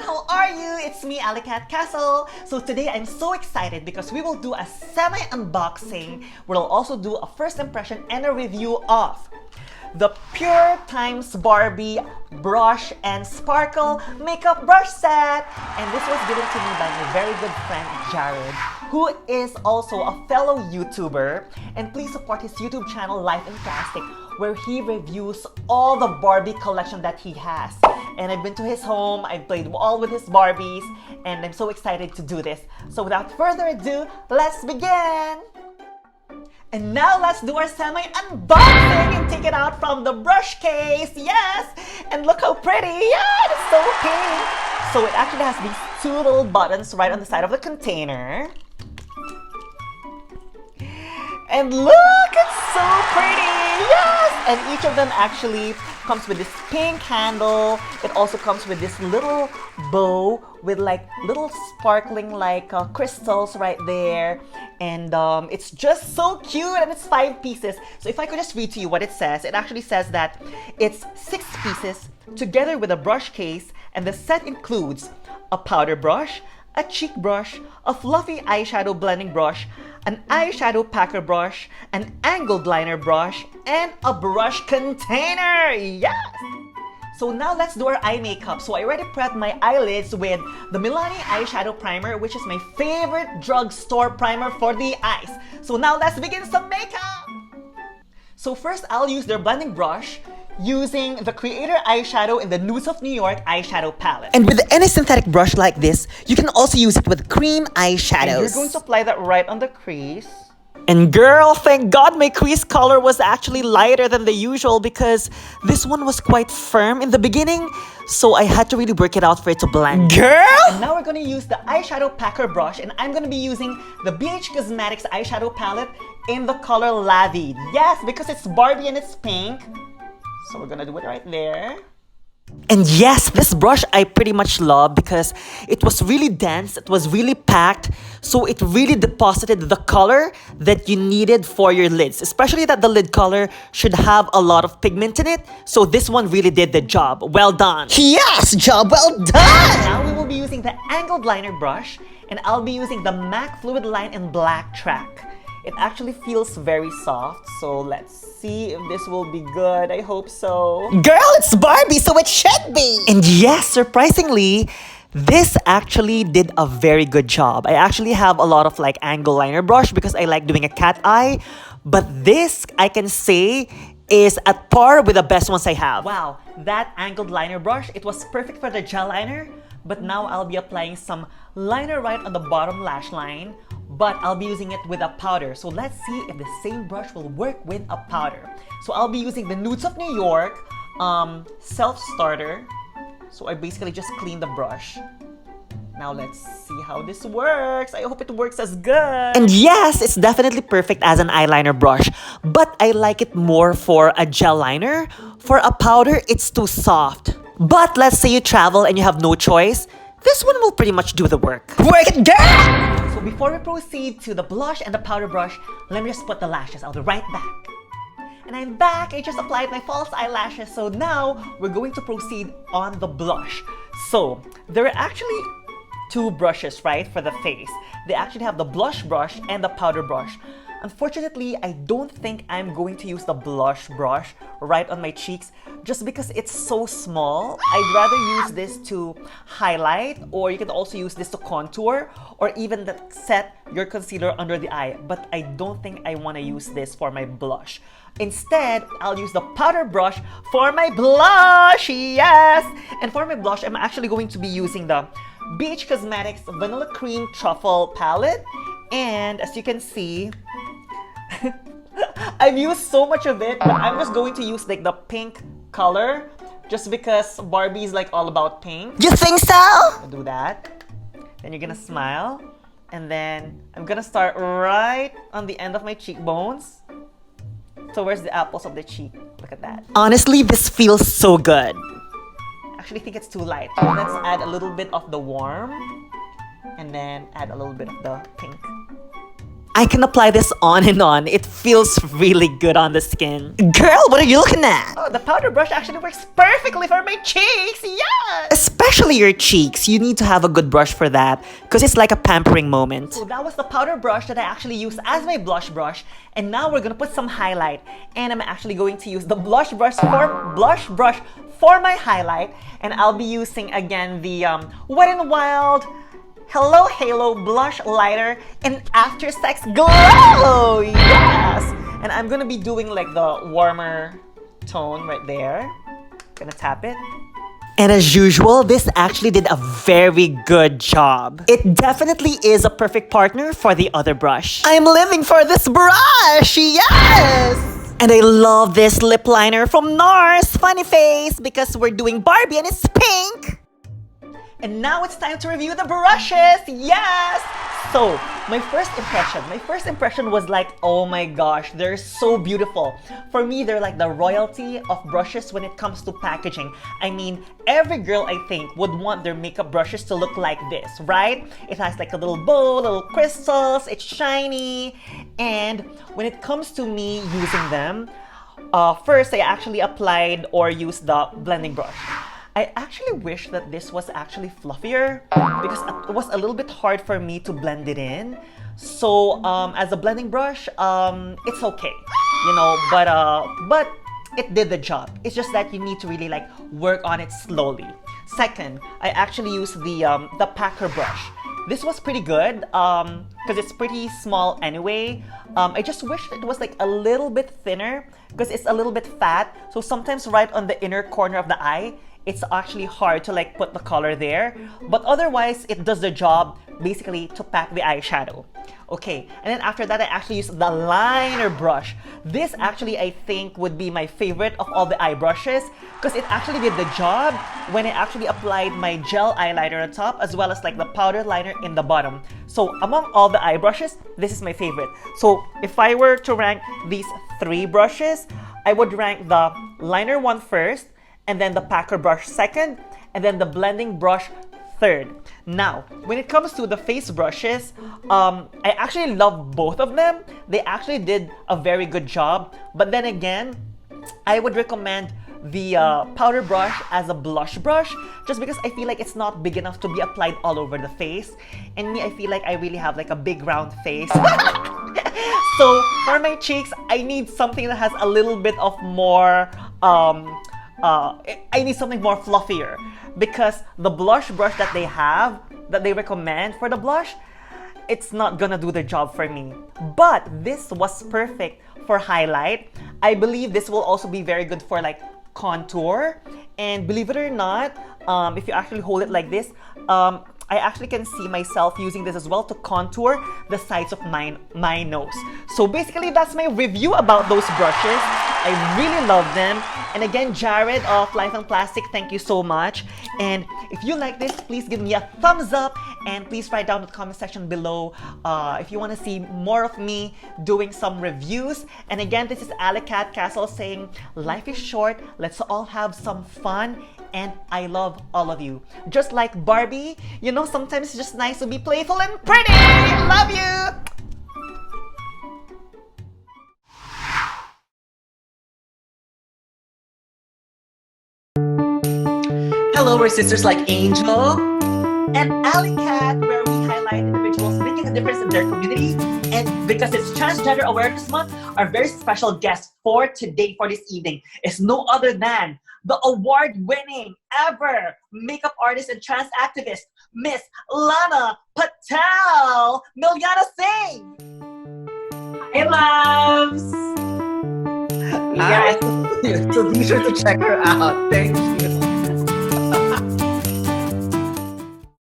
everyone, how are you? It's me, AllyCat Castle. So today I'm so excited because we will do a semi-unboxing. We'll also do a first impression and a review of the Pure Times Barbie Brush and Sparkle Makeup Brush Set. And this was given to me by my very good friend, Jared, who is also a fellow YouTuber. And please support his YouTube channel, Life in Plastic, where he reviews all the Barbie collection that he has. And I've been to his home, I've played all with his Barbies, and I'm so excited to do this. So without further ado, let's begin! And now let's do our semi-unboxing and take it out from the brush case. Yes! And look how pretty! Yeah, it's so pink! So it actually has these two little buttons right on the side of the container. And look, it's so pretty! Yes! And each of them actually comes with this pink handle. It also comes with this little bow with like little sparkling like crystals right there. And it's just so cute, and it's 5 pieces. So if I could just read to you what it says, it actually says that it's 6 pieces together with a brush case, and the set includes a powder brush, a cheek brush, a fluffy eyeshadow blending brush, an eyeshadow packer brush, an angled liner brush, and a brush container! Yes! So now let's do our eye makeup. So I already prepped my eyelids with the Milani Eyeshadow Primer, which is my favorite drugstore primer for the eyes. So now let's begin some makeup! So first I'll use their blending brush using the Creator Eyeshadow in the Nudes of New York eyeshadow palette. And with any synthetic brush like this, you can also use it with cream eyeshadows. And you're going to apply that right on the crease. And girl, thank God my crease color was actually lighter than the usual because this one was quite firm in the beginning, so I had to really work it out for it to blend. Girl! And now we're going to use the eyeshadow packer brush, and I'm going to be using the BH Cosmetics eyeshadow palette in the color Lavied. Yes, because it's Barbie and it's pink. So we're gonna do it right there. And yes, this brush I pretty much love because it was really dense, it was really packed, so it really deposited the color that you needed for your lids, especially that the lid color should have a lot of pigment in it, so this one really did the job. Well done. Yes, job well done! Now we will be using the angled liner brush, and I'll be using the MAC Fluid Line in Black Track. It actually feels very soft, so let's see if this will be good. I hope so. Girl, it's Barbie, so it should be! And yes, surprisingly, this actually did a very good job. I actually have a lot of like angle liner brush because I like doing a cat eye, but this, I can say, is at par with the best ones I have. Wow, that angled liner brush, it was perfect for the gel liner, but now I'll be applying some liner right on the bottom lash line, but I'll be using it with a powder. So let's see if the same brush will work with a powder. So I'll be using the Nudes of New York self-starter. So I basically just clean the brush. Now let's see how this works. I hope it works as good. And yes, it's definitely perfect as an eyeliner brush, but I like it more for a gel liner. For a powder, it's too soft. But let's say you travel and you have no choice, this one will pretty much do the work. Work it, girl! So before we proceed to the blush and the powder brush, let me just put the lashes. I'll be right back. And I'm back. I just applied my false eyelashes. So now we're going to proceed on the blush. So there are actually 2 brushes, right, for the face. They actually have the blush brush and the powder brush. Unfortunately, I don't think I'm going to use the blush brush right on my cheeks just because it's so small. I'd rather use this to highlight, or you can also use this to contour, or even to set your concealer under the eye. But I don't think I want to use this for my blush. Instead, I'll use the powder brush for my blush. Yes! And for my blush, I'm actually going to be using the BH Cosmetics Vanilla Cream Truffle Palette. And as you can see, I've used so much of it, but I'm just going to use like the pink color just because Barbie is like all about pink. You think so? I'll do that. Then you're gonna smile. And then I'm gonna start right on the end of my cheekbones. Towards the apples of the cheek. Look at that. Honestly, this feels so good. I actually think it's too light. So let's add a little bit of the warm. And then add a little bit of the pink. I can apply this on and on. It feels really good on the skin. Girl, what are you looking at? Oh, the powder brush actually works perfectly for my cheeks. Yes! especially your cheeks. You need to have a good brush for that because it's like a pampering moment. So that was the powder brush that I actually used as my blush brush. And now we're gonna put some highlight. And I'm actually going to use the blush brush for my highlight. And I'll be using again the Wet n Wild Hello Halo Blush Lighter in After Sex Glow! Yes! And I'm gonna be doing like the warmer tone right there. Gonna tap it. And as usual, this actually did a very good job. It definitely is a perfect partner for the other brush. I'm living for this brush! Yes! And I love this lip liner from NARS Funny Face because we're doing Barbie and it's pink! And now it's time to review the brushes! Yes! So, my first impression was like, oh my gosh, they're so beautiful. For me, they're like the royalty of brushes when it comes to packaging. I mean, every girl I think would want their makeup brushes to look like this, right? It has like a little bow, little crystals, it's shiny. And when it comes to me using them, first I actually applied or used the blending brush. I actually wish that this was actually fluffier because it was a little bit hard for me to blend it in. So as a blending brush, it's okay, you know, but it did the job. It's just that you need to really like work on it slowly. Second, I actually used the packer brush. This was pretty good because it's pretty small anyway. I just wish it was like a little bit thinner because it's a little bit fat. So sometimes right on the inner corner of the eye, it's actually hard to like put the color there, but otherwise it does the job basically to pack the eyeshadow. Okay, and then after that I actually used the liner brush. This actually I think would be my favorite of all the eye brushes because it actually did the job when I actually applied my gel eyeliner on top as well as like the powder liner in the bottom. So among all the eye brushes, this is my favorite. So if I were to rank these three brushes, I would rank the liner one first, and then the packer brush second, and then the blending brush third. Now, when it comes to the face brushes, I actually love both of them. They actually did a very good job, but then again, I would recommend the powder brush as a blush brush just because I feel like it's not big enough to be applied all over the face. And me, I feel like I really have like a big round face. So for my cheeks, I need something that has a little bit of more I need something more fluffier because the blush brush that they recommend for the blush, it's not gonna do the job for me. But this was perfect for highlight. I believe this will also be very good for like contour. And believe it or not, if you actually hold it like this, I actually can see myself using this as well to contour the sides of my nose. So basically, that's my review about those brushes. I really love them. And again, Jared of Life and Plastic, thank you so much. And if you like this, please give me a thumbs up and please write down in the comment section below if you want to see more of me doing some reviews. And again, this is AllyCat Castle saying, life is short, let's all have some fun. And I love all of you. Just like Barbie, you know, sometimes it's just nice to be playful and pretty. Love you! Hello, we're sisters like Angel and AllyCat, where we highlight individuals making a difference in their community. And because it's Transgender Awareness Month, our very special guest for today, for this evening, is no other than the award-winning ever makeup artist and trans activist, Miss Lana Patel. Milyana Singh! Hey, loves! Yes. So be sure to check her out. Thank you.